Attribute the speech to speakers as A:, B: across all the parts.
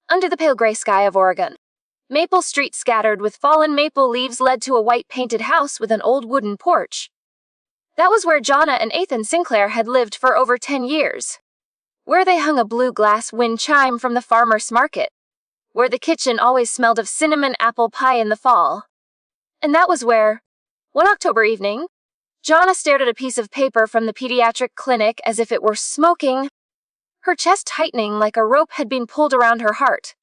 A: under the pale gray sky of Oregon. Maple Street scattered with fallen maple leaves led to a white-painted house with an old wooden porch. That was where Jonna and Ethan Sinclair had lived for over 10 years. Where they hung a blue glass wind chime from the farmer's market. Where the kitchen always smelled of cinnamon apple pie in the fall. And that was where, one October evening, Jonna stared at a piece of paper from the pediatric clinic as if it were smoking, her chest tightening like a rope had been pulled around her heart.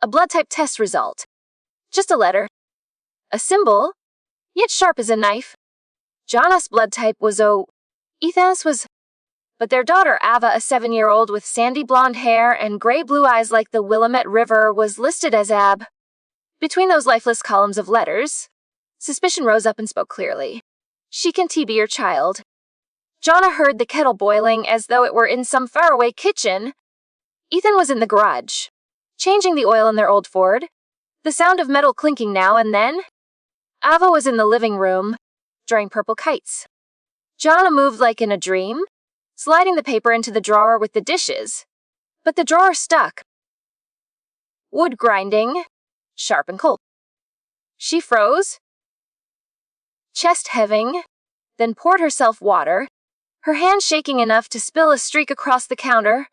A: A blood type test result. Just a letter. A symbol, yet sharp as a knife. Jonna's blood type was O. Ethan's was. But their daughter Ava, a 7-year-old with sandy blonde hair and gray-blue eyes like the Willamette River, was listed as AB. Between those lifeless columns of letters, suspicion rose up and spoke clearly. She can be your child. Jonna heard the kettle boiling as though it were in some faraway kitchen. Ethan was in the garage, changing the oil in their old Ford. The sound of metal clinking now and then. Ava was in the living room, drawing purple kites. Jonna moved like in a dream, sliding the paper into the drawer with the dishes. But the drawer stuck. Wood grinding, sharp and cold. She froze, chest heaving, then poured herself water, her hand shaking enough to spill a streak across the counter.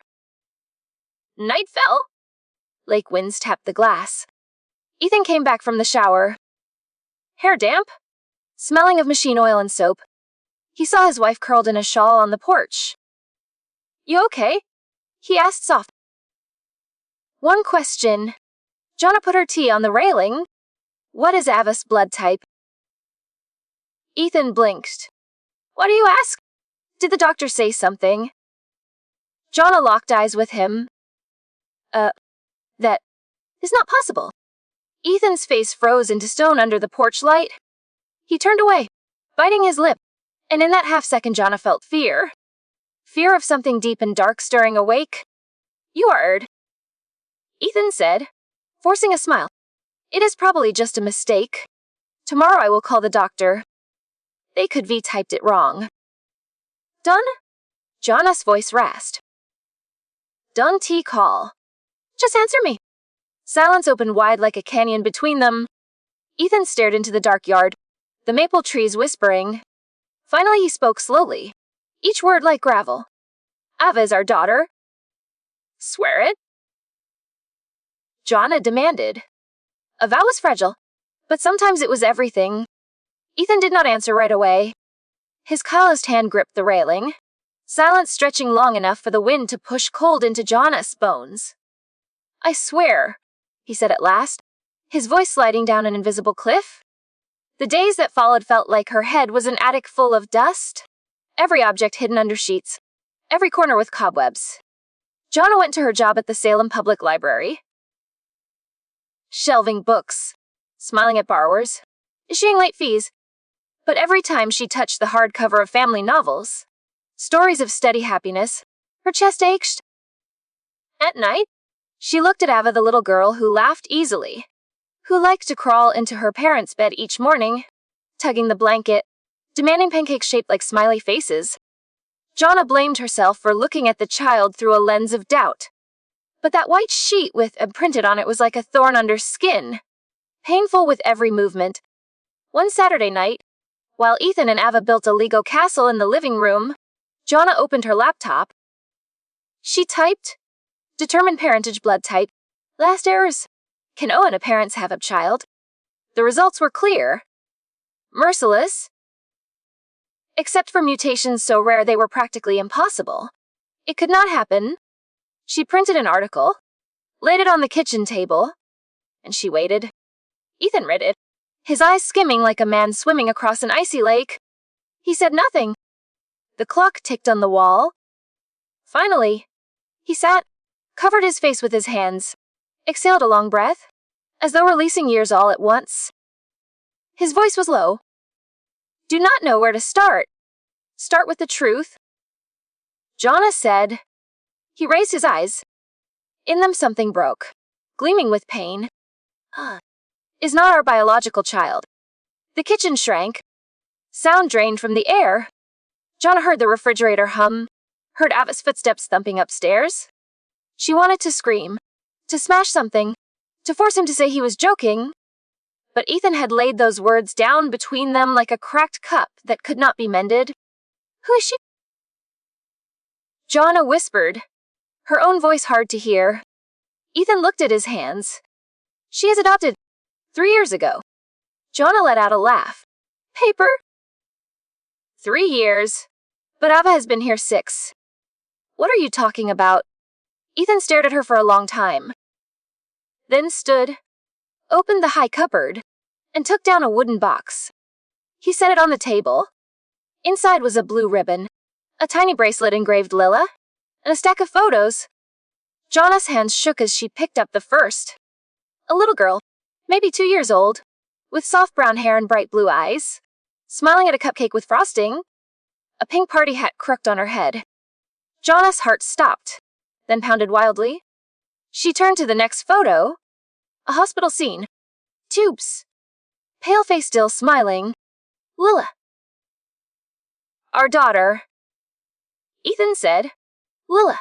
A: Night fell. Lake winds tapped the glass. Ethan came back from the shower. Hair damp, smelling of machine oil and soap. He saw his wife curled in a shawl on the porch. You okay? He asked softly. One question. Jonna put her tea on the railing. What is Ava's blood type? Ethan blinked. What do you ask? Did the doctor say something? Jonna locked eyes with him. That is not possible. Ethan's face froze into stone under the porch light. He turned away, biting his lip, and in that half-second Jonna felt fear. Fear of something deep and dark stirring awake. You are Erd, Ethan said, forcing a smile. It is probably just a mistake. Tomorrow I will call the doctor. They could V-typed it wrong. Done? Jonna's voice rasped. Done tea call. Just answer me. Silence opened wide like a canyon between them. Ethan stared into the dark yard, the maple trees whispering. Finally he spoke slowly, each word like gravel. Ava is our daughter. Swear it? Jonna demanded. A vow was fragile, but sometimes it was everything. Ethan did not answer right away. His calloused hand gripped the railing, silence stretching long enough for the wind to push cold into Jonna's bones. I swear, he said at last, his voice sliding down an invisible cliff. The days that followed felt like her head was an attic full of dust, every object hidden under sheets, every corner with cobwebs. Jonna went to her job at the Salem Public Library. Shelving books, smiling at borrowers, issuing late fees. But every time she touched the hardcover of family novels, stories of steady happiness, her chest ached. At night, she looked at Ava, the little girl who laughed easily, who liked to crawl into her parents' bed each morning, tugging the blanket, demanding pancakes shaped like smiley faces. Jonna blamed herself for looking at the child through a lens of doubt. But that white sheet with imprinted on it was like a thorn under skin, painful with every movement. One Saturday night, while Ethan and Ava built a Lego castle in the living room, Jonna opened her laptop. She typed, determine parentage blood type, last errors. Can Owen parents have a child? The results were clear. Merciless. Except for mutations so rare they were practically impossible. It could not happen. She printed an article, laid it on the kitchen table, and she waited. Ethan read it, his eyes skimming like a man swimming across an icy lake. He said nothing. The clock ticked on the wall. Finally, he sat, covered his face with his hands, exhaled a long breath, as though releasing years all at once. His voice was low. Do not know where to start. Start with the truth. Jonna said. He raised his eyes. In them something broke, gleaming with pain. Is not our biological child. The kitchen shrank. Sound drained from the air. Jonna heard the refrigerator hum, heard Ava's footsteps thumping upstairs. She wanted to scream, to smash something, to force him to say he was joking. But Ethan had laid those words down between them like a cracked cup that could not be mended. Who is she? Jonna whispered, her own voice hard to hear. Ethan looked at his hands. She is adopted 3 years ago. Jonna let out a laugh. Paper? 3 years. But Ava has been here 6. What are you talking about? Ethan stared at her for a long time. Then stood, opened the high cupboard, and took down a wooden box. He set it on the table. Inside was a blue ribbon, a tiny bracelet engraved Lila, and a stack of photos. Jonna's hands shook as she picked up the first. A little girl, maybe 2 years old, with soft brown hair and bright blue eyes, smiling at a cupcake with frosting. A pink party hat crooked on her head. Jonna's heart stopped, then pounded wildly. She turned to the next photo. A hospital scene. Tubes. Pale face still smiling. Lila. Our daughter. Ethan said. Lila.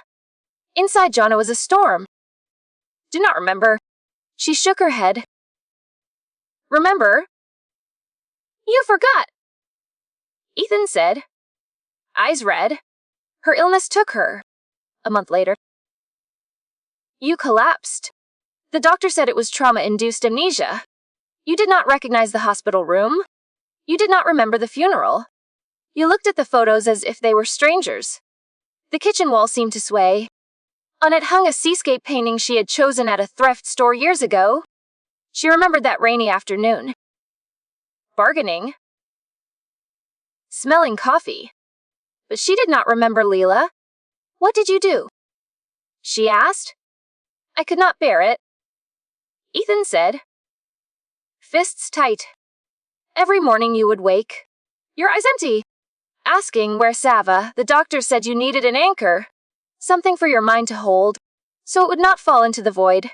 A: Inside Jonna was a storm. Do not remember. She shook her head. Remember? You forgot. Ethan said. Eyes red. Her illness took her. A month later. You collapsed. The doctor said it was trauma-induced amnesia. You did not recognize the hospital room. You did not remember the funeral. You looked at the photos as if they were strangers. The kitchen wall seemed to sway. On it hung a seascape painting she had chosen at a thrift store years ago. She remembered that rainy afternoon. Bargaining. Smelling coffee. But she did not remember Lila. What did you do? She asked. I could not bear it. Ethan said. Fists tight. Every morning you would wake. Your eyes empty. Asking where Sava, the doctor said you needed an anchor. Something for your mind to hold, so it would not fall into the void.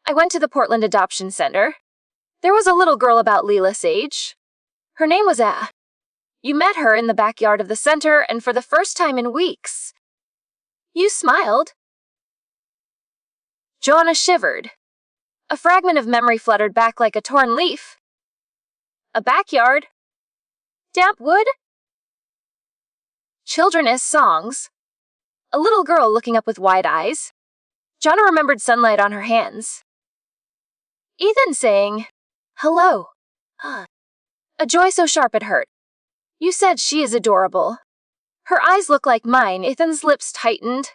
A: I went to the Portland Adoption Center. There was a little girl about Lila's age. Her name was A. You met her in the backyard of the center, and for the first time in weeks. You smiled. Jonna shivered. A fragment of memory fluttered back like a torn leaf. A backyard. Damp wood. Children as songs. A little girl looking up with wide eyes. Jonna remembered sunlight on her hands. Ethan saying, hello. A joy so sharp it hurt. You said she is adorable. Her eyes look like mine. Ethan's lips tightened.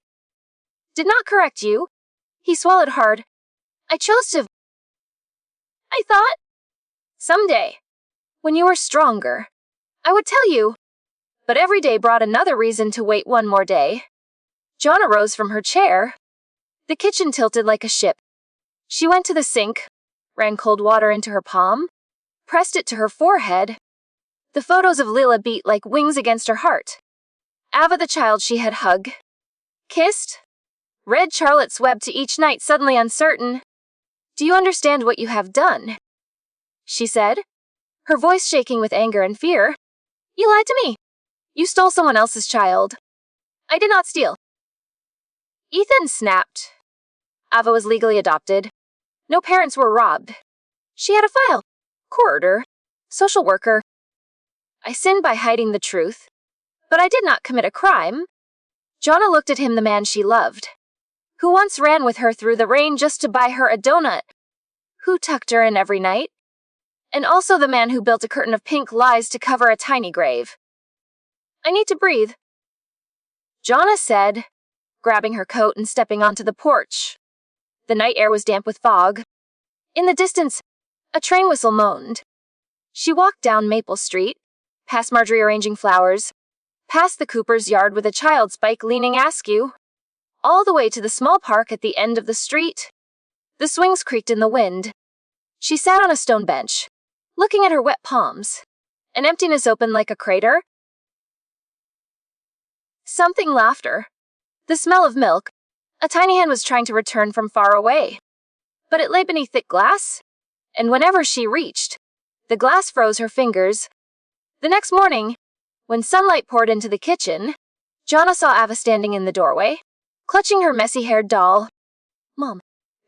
A: Did not correct you. He swallowed hard. I chose to. I thought. Someday, when you were stronger, I would tell you. But every day brought another reason to wait one more day. Jonna rose from her chair. The kitchen tilted like a ship. She went to the sink, ran cold water into her palm, pressed it to her forehead. The photos of Lila beat like wings against her heart. Ava, the child she had hugged, kissed, read Charlotte's Web to each night, suddenly uncertain. Do you understand what you have done? She said, her voice shaking with anger and fear. You lied to me. You stole someone else's child. I did not steal. Ethan snapped. Ava was legally adopted. No parents were robbed. She had a file. Court social worker. I sinned by hiding the truth, but I did not commit a crime. Jonna looked at him, the man she loved, who once ran with her through the rain just to buy her a donut, who tucked her in every night, and also the man who built a curtain of pink lies to cover a tiny grave. I need to breathe, Jonna said, grabbing her coat and stepping onto the porch. The night air was damp with fog. In the distance, a train whistle moaned. She walked down Maple Street, past Marjorie arranging flowers, past the Cooper's yard with a child's bike leaning askew, all the way to the small park at the end of the street. The swings creaked in the wind. She sat on a stone bench, looking at her wet palms, an emptiness open like a crater. Something laughter. The smell of milk. A tiny hand was trying to return from far away. But it lay beneath thick glass, and whenever she reached, the glass froze her fingers. The next morning, when sunlight poured into the kitchen, Jonna saw Ava standing in the doorway, clutching her messy-haired doll. Mom,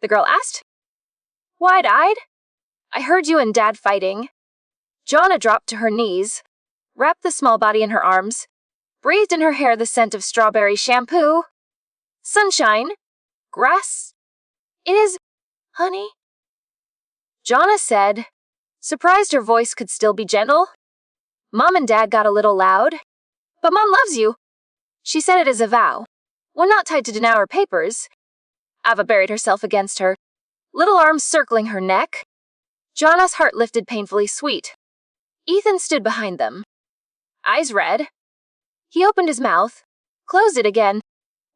A: the girl asked. Wide-eyed? I heard you and Dad fighting. Jonna dropped to her knees, wrapped the small body in her arms, breathed in her hair the scent of strawberry shampoo. Sunshine. Grass. It is, honey. Jonna said, surprised her voice could still be gentle. Mom and Dad got a little loud. But Mom loves you. She said it as a vow, one not tied to deny her papers. Ava buried herself against her, little arms circling her neck. Jonna's heart lifted painfully sweet. Ethan stood behind them, eyes red. He opened his mouth, closed it again,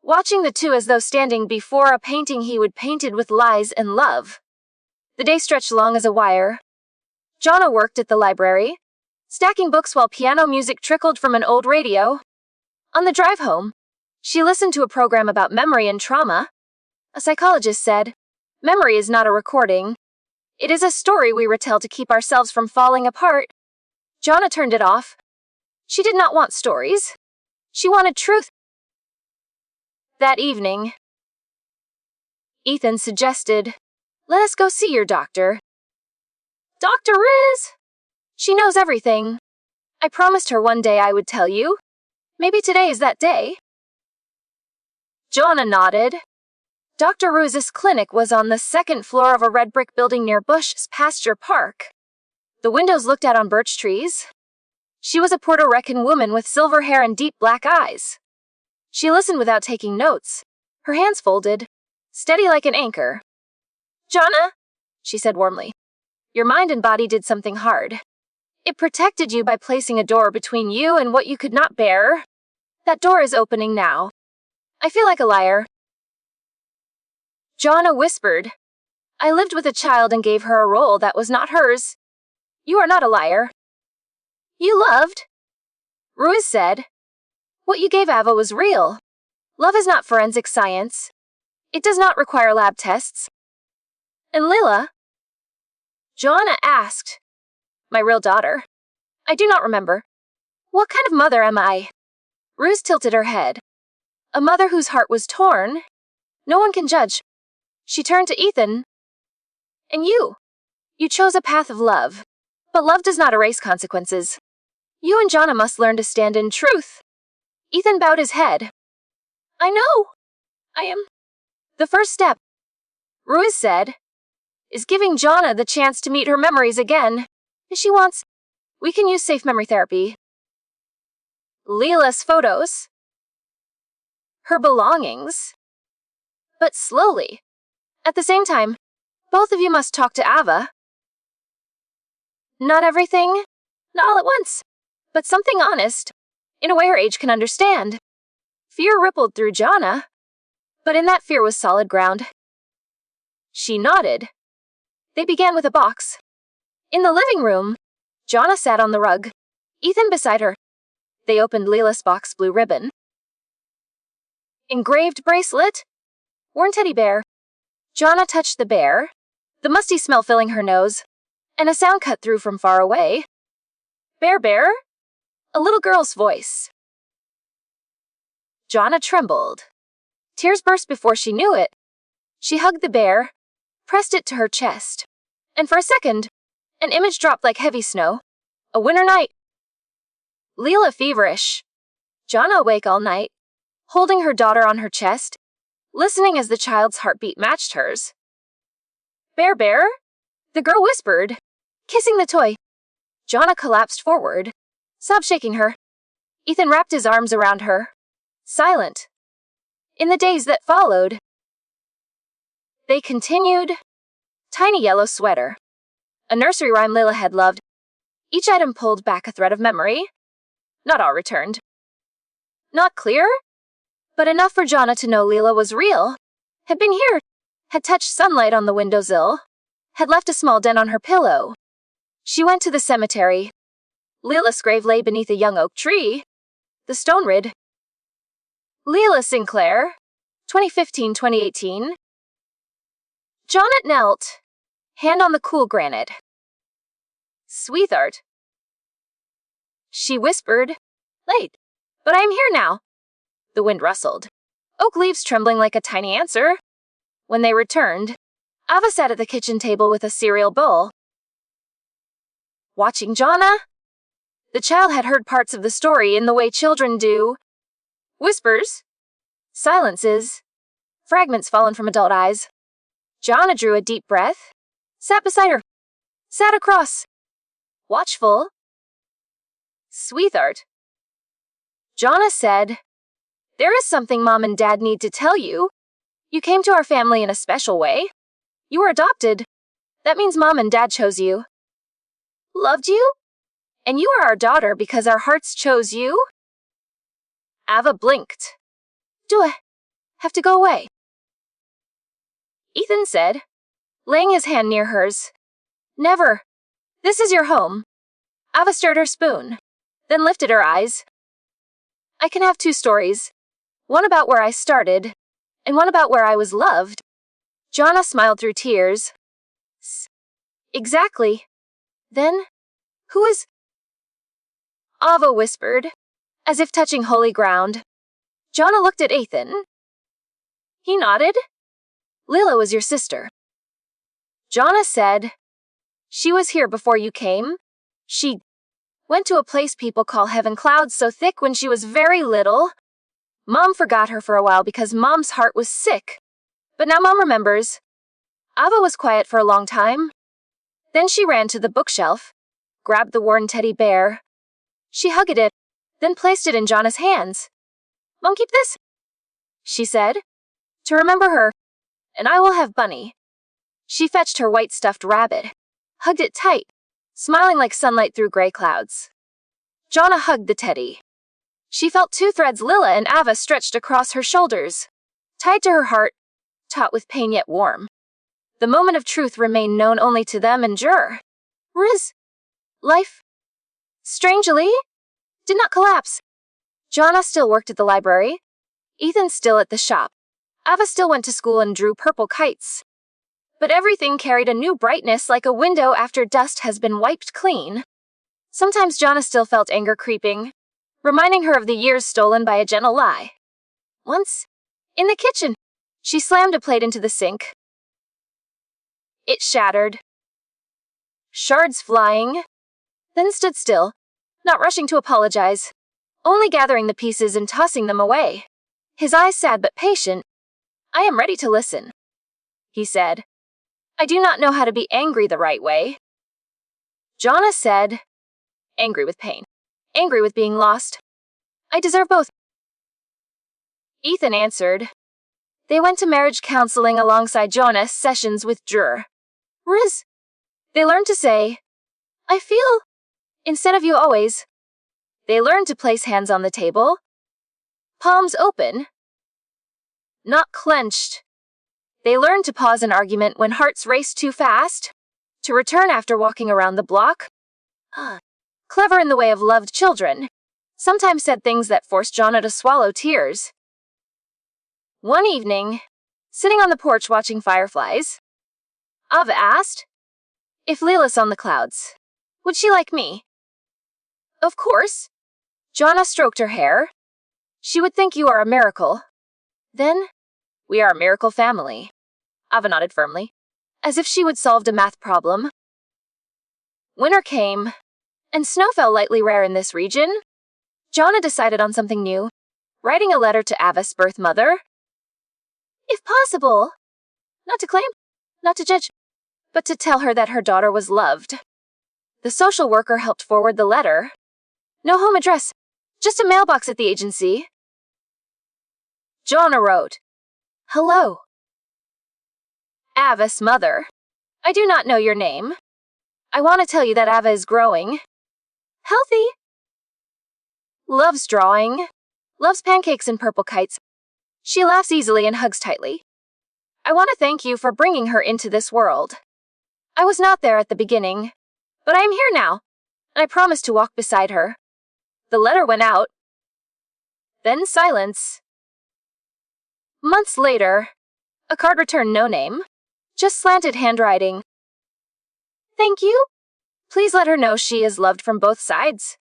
A: watching the two as though standing before a painting he would painted with lies and love. The day stretched long as a wire. Jonna worked at the library, stacking books while piano music trickled from an old radio. On the drive home, she listened to a program about memory and trauma. A psychologist said, memory is not a recording. It is a story we retell to keep ourselves from falling apart. Jonna turned it off. She did not want stories. She wanted truth. That evening, Ethan suggested, let us go see your doctor. Dr. Riz! She knows everything. I promised her one day I would tell you. Maybe today is that day. Jonna nodded. Dr. Riz's clinic was on the second floor of a red brick building near Bush's Pasture Park. The windows looked out on birch trees. She was a Puerto Rican woman with silver hair and deep black eyes. She listened without taking notes, her hands folded, steady like an anchor. Jonna, she said warmly, your mind and body did something hard. It protected you by placing a door between you and what you could not bear. That door is opening now. I feel like a liar. Jonna whispered, I lived with a child and gave her a role that was not hers. You are not a liar. You loved? Ruiz said. What you gave Ava was real. Love is not forensic science. It does not require lab tests. And Lila? Jonna asked. My real daughter. I do not remember. What kind of mother am I? Ruiz tilted her head. A mother whose heart was torn. No one can judge. She turned to Ethan. And you? You chose a path of love. But love does not erase consequences. You and Jonna must learn to stand in truth. Ethan bowed his head. I know. I am. The first step, Ruiz said, is giving Jonna the chance to meet her memories again. If she wants, we can use safe memory therapy. Lila's photos. Her belongings. But slowly. At the same time, both of you must talk to Ava. Not everything, not all at once, but something honest, in a way her age can understand. Fear rippled through Jonna, but in that fear was solid ground. She nodded. They began with a box. In the living room, Jonna sat on the rug, Ethan beside her. They opened Lila's box blue ribbon. Engraved bracelet, worn teddy bear. Jonna touched the bear, the musty smell filling her nose, and a sound cut through from far away. Bear, bear? A little girl's voice. Jonna trembled. Tears burst before she knew it. She hugged the bear, pressed it to her chest, and for a second, an image dropped like heavy snow. A winter night. Lila feverish. Jonna awake all night, holding her daughter on her chest, listening as the child's heartbeat matched hers. Bear, bear? The girl whispered, kissing the toy. Jonna collapsed forward, sobs shaking her. Ethan wrapped his arms around her, silent. In the days that followed, they continued. Tiny yellow sweater. A nursery rhyme Lila had loved. Each item pulled back a thread of memory. Not all returned. Not clear, but enough for Jonna to know Lila was real. Had been here, had touched sunlight on the windowsill, had left a small dent on her pillow. She went to the cemetery. Lila's grave lay beneath a young oak tree. The stone read, Lila Sinclair, 2015-2018. Jonna knelt, hand on the cool granite. Sweetheart. She whispered, late, but I am here now. The wind rustled, oak leaves trembling like a tiny answer. When they returned, Ava sat at the kitchen table with a cereal bowl, watching Jonna. The child had heard parts of the story in the way children do. Whispers, silences, fragments fallen from adult eyes. Jonna drew a deep breath, sat beside her, sat across, watchful. Sweetheart, Jonna said, there is something Mom and Dad need to tell you. You came to our family in a special way. You were adopted. That means Mom and Dad chose you. Loved you? And you are our daughter because our hearts chose you? Ava blinked. Do I have to go away? Ethan said, laying his hand near hers. Never. This is your home. Ava stirred her spoon, then lifted her eyes. I can have 2 stories. One about where I started, and one about where I was loved. Jonna smiled through tears. Exactly. Then, who is... Ava whispered, as if touching holy ground. Jonna looked at Ethan. He nodded. Lila was your sister. Jonna said, she was here before you came. She went to a place people call heaven, clouds so thick when she was very little. Mom forgot her for a while because Mom's heart was sick. But now Mom remembers. Ava was quiet for a long time. Then she ran to the bookshelf, grabbed the worn teddy bear. She hugged it, then placed it in Jonna's hands. Mom, keep this, she said, to remember her, and I will have Bunny. She fetched her white stuffed rabbit, hugged it tight, smiling like sunlight through gray clouds. Jonna hugged the teddy. She felt 2 threads Lila and Ava stretched across her shoulders, tied to her heart, taut with pain yet warm. The moment of truth remained known only to them and Jur. Riz. Life, strangely, did not collapse. Jonna still worked at the library. Ethan still at the shop. Ava still went to school and drew purple kites. But everything carried a new brightness like a window after dust has been wiped clean. Sometimes Jonna still felt anger creeping, reminding her of the years stolen by a gentle lie. Once, in the kitchen, she slammed a plate into the sink. It shattered, shards flying, then stood still, not rushing to apologize, only gathering the pieces and tossing them away. His eyes sad but patient. I am ready to listen, he said. I do not know how to be angry the right way. Jonna said, angry with pain, angry with being lost. I deserve both. Ethan answered. They went to marriage counseling alongside Jonna's sessions with Jur. Riz. They learned to say, I feel, instead of you always. They learned to place hands on the table, palms open, not clenched. They learned to pause an argument when hearts raced too fast, to return after walking around the block. Clever in the way of loved children, sometimes said things that forced Jonna to swallow tears. One evening, sitting on the porch watching fireflies, Ava asked, if Lila's on the clouds, would she like me? Of course. Jonna stroked her hair. She would think you are a miracle. Then, we are a miracle family. Ava nodded firmly, as if she would solved a math problem. Winter came, and snow fell lightly rare in this region. Jonna decided on something new, writing a letter to Ava's birth mother. If possible, not to claim, not to judge, but to tell her that her daughter was loved. The social worker helped forward the letter. No home address, just a mailbox at the agency. Jonna wrote, Hello. Ava's mother. I do not know your name. I want to tell you that Ava is growing. Healthy. Loves drawing. Loves pancakes and purple kites. She laughs easily and hugs tightly. I want to thank you for bringing her into this world. I was not there at the beginning, but I am here now, and I promise to walk beside her. The letter went out. Then silence. Months later, a card returned, no name, just slanted handwriting. Thank you. Please let her know she is loved from both sides.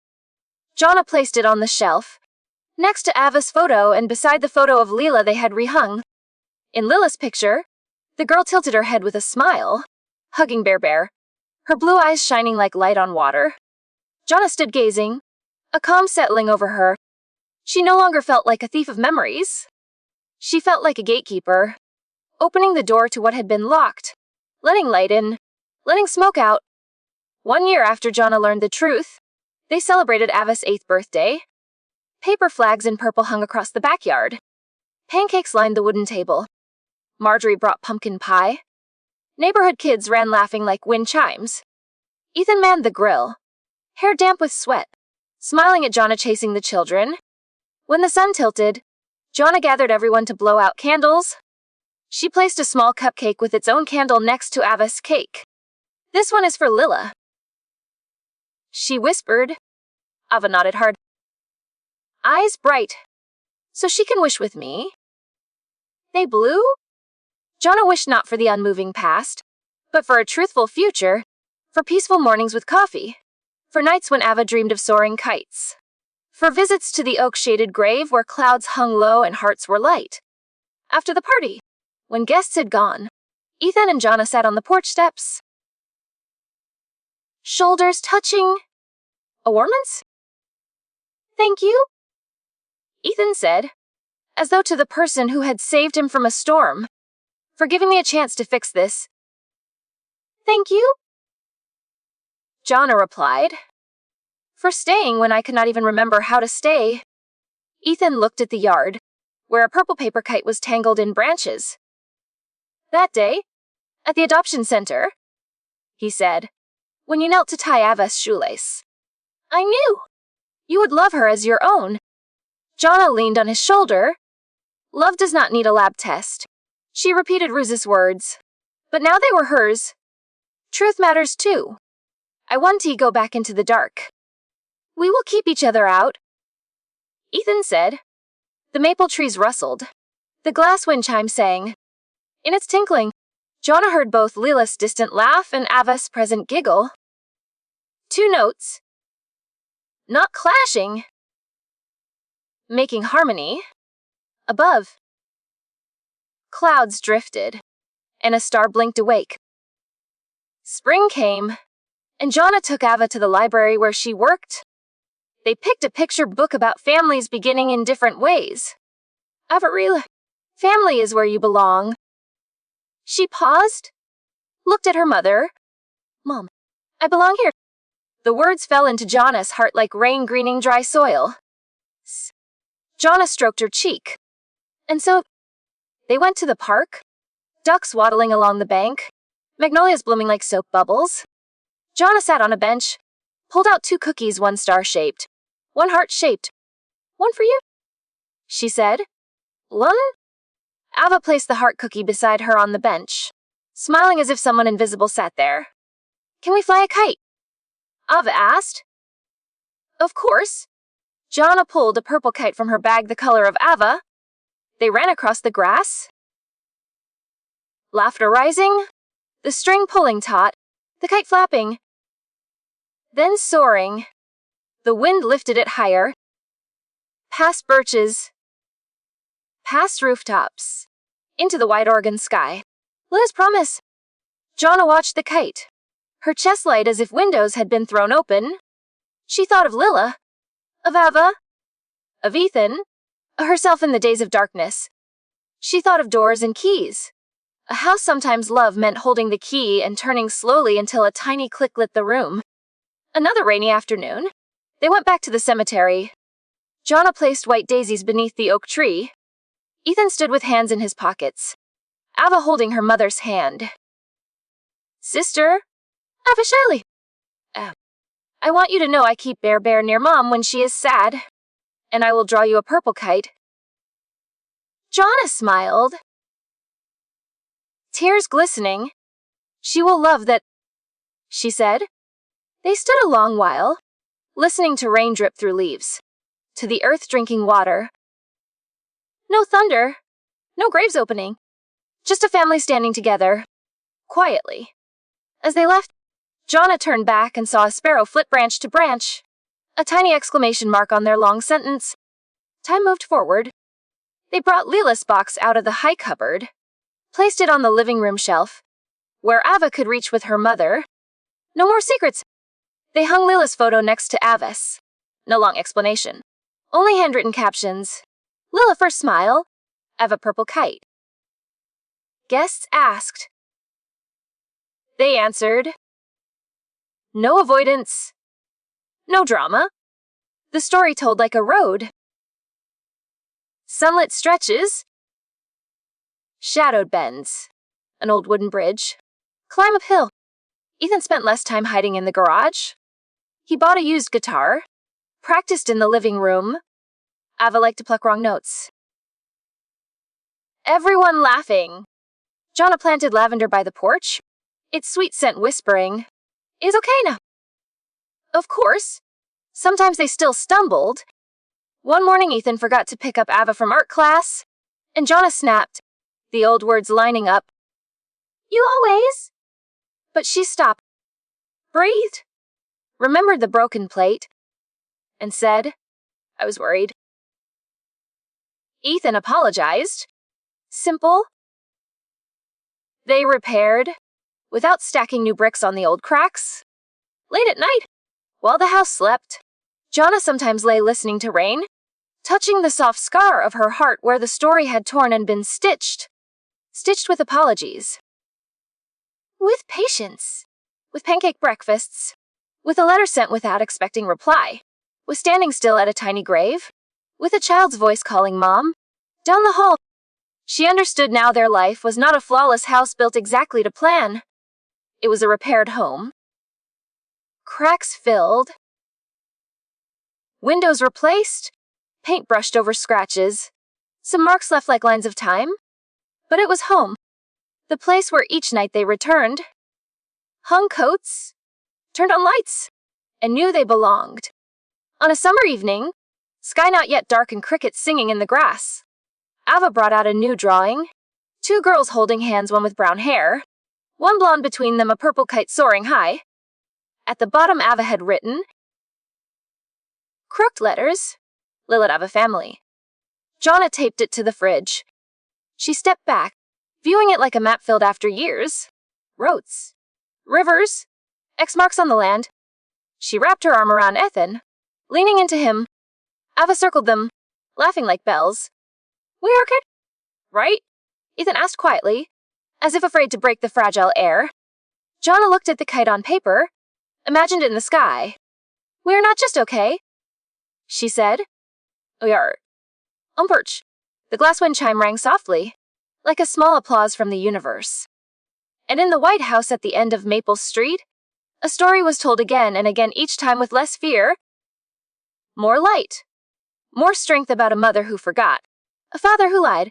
A: Jonna placed it on the shelf, next to Ava's photo and beside the photo of Lila they had rehung. In Lila's picture, The girl tilted her head with a smile, hugging Bear Bear, her blue eyes shining like light on water. Jonna stood gazing, a calm settling over her. She no longer felt like a thief of memories. She felt like a gatekeeper, opening the door to what had been locked, letting light in, letting smoke out. 1 year after Jonna learned the truth, they celebrated Ava's 8th birthday. Paper flags in purple hung across the backyard. Pancakes lined the wooden table. Marjorie brought pumpkin pie. Neighborhood kids ran laughing like wind chimes. Ethan manned the grill, hair damp with sweat, smiling at Jonna chasing the children. When the sun tilted, Jonna gathered everyone to blow out candles. She placed a small cupcake with its own candle next to Ava's cake. "This one is for Lila," she whispered. Ava nodded hard. Eyes bright. "So she can wish with me." They blew. Jonna wished not for the unmoving past, but for a truthful future, for peaceful mornings with coffee, for nights when Ava dreamed of soaring kites, for visits to the oak-shaded grave where clouds hung low and hearts were light. After the party, when guests had gone, Ethan and Jonna sat on the porch steps, shoulders touching. "A warmance?" "Thank you," Ethan said, as though to the person who had saved him from a storm, "for giving me a chance to fix this." "Thank you," Jonna replied, "for staying when I could not even remember how to stay." Ethan looked at the yard, where a purple paper kite was tangled in branches. "That day, at the adoption center," he said, "when you knelt to tie Ava's shoelace, I knew you would love her as your own." Jonna leaned on his shoulder. "Love does not need a lab test," she repeated Ruse's words. But now they were hers. "Truth matters too. I want to go back into the dark. We will keep each other out," Ethan said. The maple trees rustled. The glass wind chime sang. In its tinkling, Jonna heard both Lila's distant laugh and Ava's present giggle. 2 notes, not clashing, making harmony. Above, clouds drifted, and a star blinked awake. Spring came, and Jonna took Ava to the library where she worked. They picked a picture book about families beginning in different ways. "Ava, family is where you belong." She paused, looked at her mother. "Mom, I belong here." The words fell into Jonna's heart like rain greening dry soil. Jonna stroked her cheek. And so, they went to the park, ducks waddling along the bank, magnolias blooming like soap bubbles. Jonna sat on a bench, pulled out 2 cookies, one star-shaped, one heart-shaped. "One for you," she said. "One?" Ava placed the heart cookie beside her on the bench, smiling as if someone invisible sat there. "Can we fly a kite?" Ava asked. "Of course." Jonna pulled a purple kite from her bag the color of Ava. They ran across the grass. Laughter rising, the string pulling taut, the kite flapping, then soaring. The wind lifted it higher, past birches, past rooftops, into the wide Oregon sky. Lila's promise. Jonna watched the kite, her chest light as if windows had been thrown open. She thought of Lila, of Ava, of Ethan, herself in the days of darkness. She thought of doors and keys. A house sometimes love meant holding the key and turning slowly until a tiny click lit the room. Another rainy afternoon, they went back to the cemetery. Jonna placed white daisies beneath the oak tree. Ethan stood with hands in his pockets, Ava holding her mother's hand. "Sister, Ava Shelley, I want you to know I keep Bear Bear near Mom when she is sad, and I will draw you a purple kite." Jonna smiled, tears glistening. "She will love that," she said. They stood a long while, listening to rain drip through leaves, to the earth drinking water. No thunder, no graves opening, just a family standing together, quietly. As they left, Jonna turned back and saw a sparrow flit branch to branch, a tiny exclamation mark on their long sentence. Time moved forward. They brought Lila's box out of the high cupboard, placed it on the living room shelf, where Ava could reach with her mother. No more secrets. They hung Lila's photo next to Ava's. No long explanation. Only handwritten captions. Lila first smile, Ava purple kite. Guests asked. They answered. No avoidance. No drama. The story told like a road. Sunlit stretches. Shadowed bends. An old wooden bridge. Climb uphill. Ethan spent less time hiding in the garage. He bought a used guitar. Practiced in the living room. Ava liked to pluck wrong notes. Everyone laughing. Jonna planted lavender by the porch. Its sweet scent whispering, "Is okay now." Of course. Sometimes they still stumbled. One morning Ethan forgot to pick up Ava from art class, and Jonna snapped, the old words lining up. "You always." But she stopped, breathed, remembered the broken plate, and said, "I was worried." Ethan apologized. Simple. They repaired, without stacking new bricks on the old cracks. Late at night, while the house slept, Jonna sometimes lay listening to rain, touching the soft scar of her heart where the story had torn and been stitched with apologies. With patience, with pancake breakfasts, with a letter sent without expecting reply, with standing still at a tiny grave, with a child's voice calling Mom, down the hall. She understood now their life was not a flawless house built exactly to plan. It was a repaired home. Cracks filled. Windows replaced. Paint brushed over scratches. Some marks left like lines of time. But it was home. The place where each night they returned. Hung coats. Turned on lights. And knew they belonged. On a summer evening, sky not yet dark and crickets singing in the grass, Ava brought out a new drawing. 2 girls holding hands, one with brown hair, one blonde between them, a purple kite soaring high. At the bottom Ava had written, crooked letters, Lilith Ava family. Jonna taped it to the fridge. She stepped back, viewing it like a map filled after years. Roads, rivers, X marks on the land. She wrapped her arm around Ethan, leaning into him. Ava circled them, laughing like bells. "We are good, right?" Ethan asked quietly, as if afraid to break the fragile air. Jonna looked at the kite on paper, imagined it in the sky. "We are not just okay," she said. "We are on perch." The glass wind chime rang softly, like a small applause from the universe. And in the White House at the end of Maple Street, a story was told again and again, each time with less fear, more light, more strength, about a mother who forgot, a father who lied,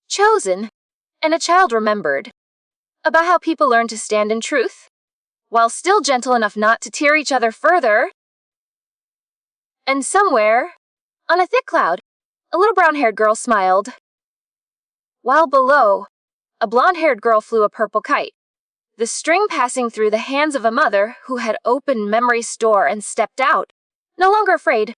A: chosen, and a child remembered. About how people learn to stand in truth, while still gentle enough not to tear each other further. And somewhere, on a thick cloud, a little brown-haired girl smiled. While below, a blonde-haired girl flew a purple kite, the string passing through the hands of a mother who had opened memory's door and stepped out, no longer afraid,